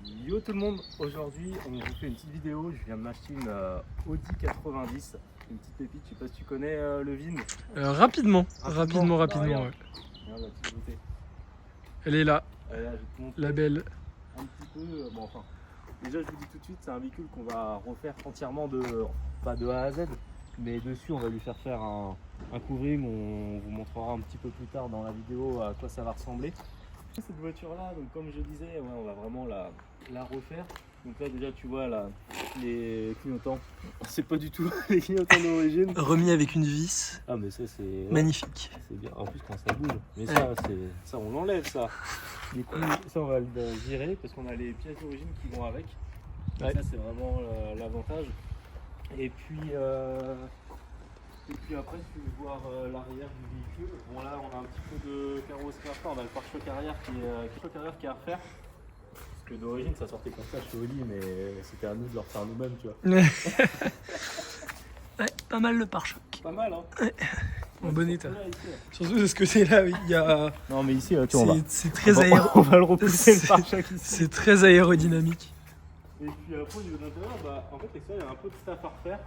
Yo tout le monde, aujourd'hui on vous fait une petite vidéo, je viens de m'acheter une Audi 90, une petite pépite, je sais pas si tu connais le VIN. Rapidement, Bah, ouais. regarde, Ouais. regarde la petite beauté. Elle est là, Allez, là, je vais te montrer la belle. un petit peu, bon enfin, déjà je vous dis tout de suite, c'est un véhicule qu'on va refaire entièrement pas de A à Z, mais dessus on va lui faire un couvering, on vous montrera un petit peu plus tard dans la vidéo à quoi ça va ressembler. Cette voiture là, donc comme je disais, ouais, on va vraiment la refaire. Donc là déjà tu vois là, les clignotants, c'est pas du tout les clignotants d'origine. Remis avec une vis, Ah mais ça c'est magnifique. c'est bien, en plus quand ça bouge, mais ça on l'enlève ça. Du coup ça on va le virer parce qu'on a les pièces d'origine qui vont avec. Ouais. Ça c'est vraiment l'avantage. Et puis après, si tu veux voir l'arrière du véhicule, bon là on a un petit peu de carrosserie à faire, on a le pare-choc arrière qui est à refaire. Parce que d'origine ça sortait comme ça chez Oli, mais c'était à nous de le refaire nous-mêmes, tu vois. Ouais, pas mal le pare-choc. Pas mal hein. Ouais. En bon état. Là, ici, Surtout parce que c'est là, il y a. non mais ici, tu vois, c'est très on va le repousser le pare-choc ici. C'est très aérodynamique. Et puis après au niveau de l'intérieur, en fait l'extérieur il y a un peu de stuff à refaire.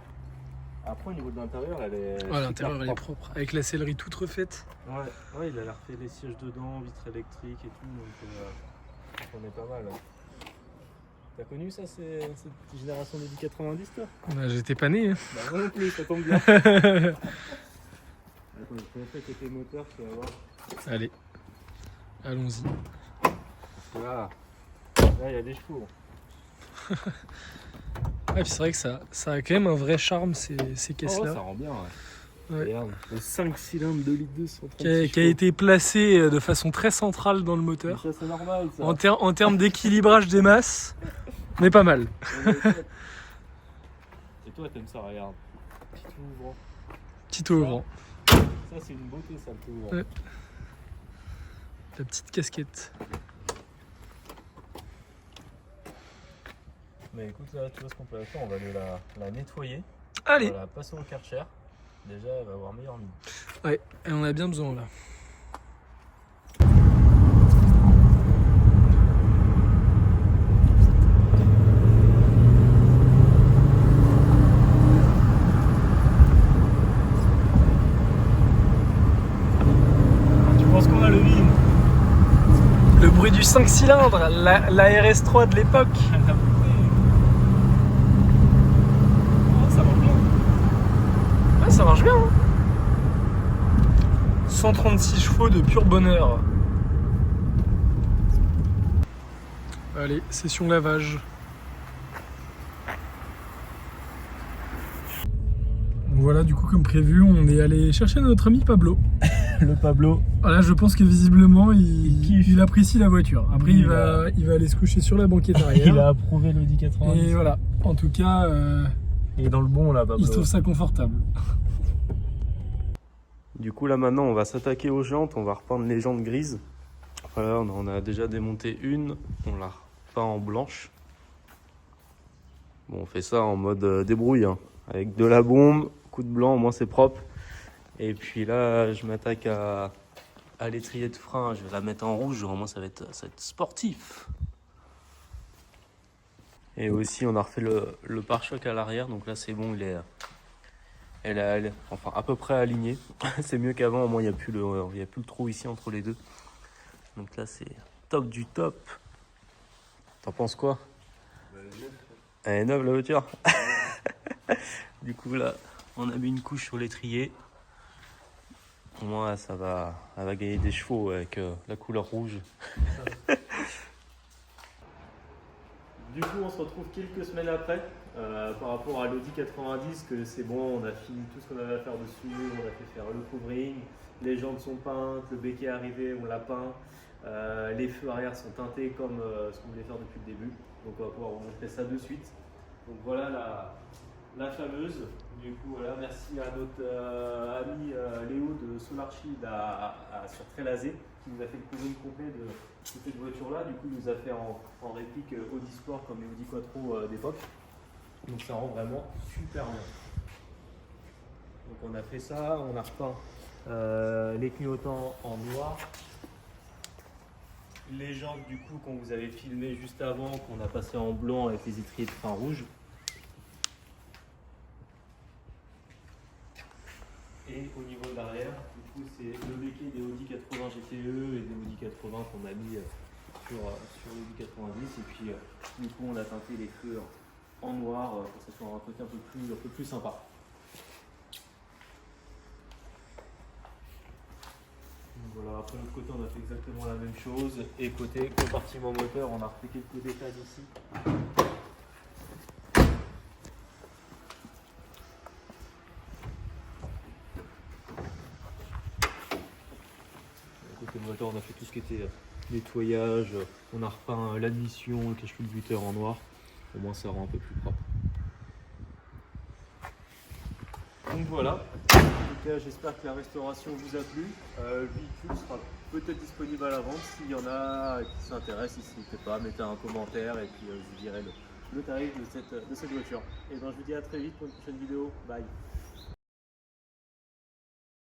Après au niveau de l'intérieur, elle est. Ouais, l'intérieur elle est propre. Avec la sellerie toute refaite. Ouais, il a refait les sièges dedans, vitres électriques et tout, donc on est pas mal. T'as connu ça, cette génération des 90 toi? Bah, j'étais pas né. Hein. Bah moi non plus, ça tombe bien. Attends, je vais faire côté moteur, tu vas voir. Allez, allons-y. Là, il y a des chevaux. Ah, puis c'est vrai que ça a quand même un vrai charme ces caisses-là. Ça rend bien, ouais. Ouais. Regarde, le 5 cylindres 2 litres 2 qui a été placé de façon très centrale dans le moteur. Ça c'est normal ça. En termes d'équilibrage des masses, mais pas mal. Et toi t'aimes ça, regarde. Petit tout ouvrant. Petit tout ouvrant. Ça c'est une beauté ça, le tout ouvrant. Ouais. La petite casquette. Mais écoute là, tu vois ce qu'on peut faire, on va aller la nettoyer. Allez. On va la passer au Karcher. Déjà elle va avoir meilleure mine. Ouais, et on a bien besoin là. Tu penses qu'on a le vide? Le bruit du 5 cylindres, la RS3 de l'époque. Ça marche bien. Ouais, ça marche bien. Hein. 136 chevaux de pur bonheur. Allez, session lavage. Voilà, du coup, comme prévu, on est allé chercher notre ami Pablo. Le Pablo. Voilà, je pense que visiblement, il apprécie la voiture. Après, Oui, il va aller se coucher sur la banquette arrière. Il a approuvé l'Audi 90. Et voilà, en tout cas, il est dans le bon là, Pablo. il trouve ça confortable. Du coup là maintenant on va s'attaquer aux jantes, on va repeindre les jantes grises. Voilà, on a déjà démonté une, on l'a repeint en blanche. Bon, on fait ça en mode débrouille, hein, avec de la bombe, coup de blanc, au moins c'est propre. Et puis là je m'attaque à l'étrier de frein, je vais la mettre en rouge, au moins ça va être sportif. Et aussi on a refait le pare-choc à l'arrière, donc là c'est bon, elle est enfin à peu près alignée. C'est mieux qu'avant, au moins il n'y a plus le trou ici entre les deux. Donc là c'est top du top. T'en penses quoi? Elle est neuve la voiture. Du coup là on a mis une couche sur l'étrier. Au moins elle va gagner des chevaux avec la couleur rouge. Du coup, on se retrouve quelques semaines après par rapport à l'Audi 90, que c'est bon, on a fini tout ce qu'on avait à faire dessus, on a fait faire le covering, les jantes sont peintes, le béquet est arrivé, on l'a peint, les feux arrière sont teintés comme ce qu'on voulait faire depuis le début, donc on va pouvoir vous montrer ça de suite. Donc voilà la fameuse. Du coup, voilà, merci à notre ami Léo de Solarchi sur Trélazé qui nous a fait le covering complet de cette voiture-là. Du coup, il nous a fait en réplique Audi Sport comme les Audi Quattro d'époque. Donc ça rend vraiment super bien. Donc on a fait ça, on a repeint les clignotants en noir. Les jantes du coup qu'on vous avait filmé juste avant, qu'on a passé en blanc avec les étriers de frein rouge. Et au niveau de l'arrière, du coup c'est le béquet des Audi 80 GTE et des Audi 80 qu'on a mis sur l'Audi 90. Et puis du coup on a teinté les feux en noir pour que ça soit un côté un peu plus sympa. Donc voilà, après de l'autre côté on a fait exactement la même chose. Et côté compartiment moteur, on a refait quelques détails ici. Côté moteur, on a fait tout ce qui était nettoyage, on a repeint l'admission, le cache culbuteur en noir, au moins ça rend un peu plus propre. Donc voilà, en tout cas j'espère que la restauration vous a plu. Le véhicule sera peut-être disponible à la vente, s'il y en a qui s'intéressent, n'hésitez pas, mettez un commentaire et puis je vous dirai le tarif de cette voiture. Et bien je vous dis à très vite pour une prochaine vidéo, bye.